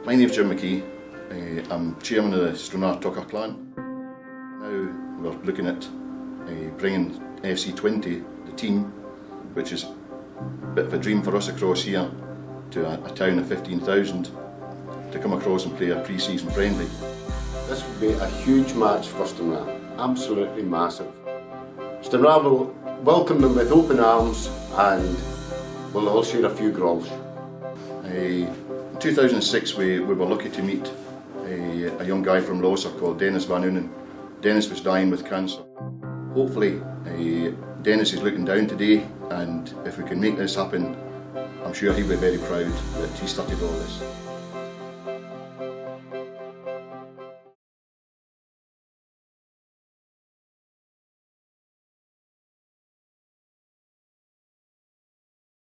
My name is Jim McKie. I'm chairman of the Stranraer clan. Now we're looking at bringing FC Twente, the team, which is a bit of a dream for us across here, to a town of 15,000, to come across and play a pre-season friendly. This will be a huge match for Stranraer, absolutely massive. Stranraer will welcome them with open arms and we'll all share a few grolls. In 2006 we were lucky to meet a young guy from Losa called Dennis Van Unen. Dennis was dying with cancer. Hopefully Dennis is looking down today, and if we can make this happen, I'm sure he'll be very proud that he started all this.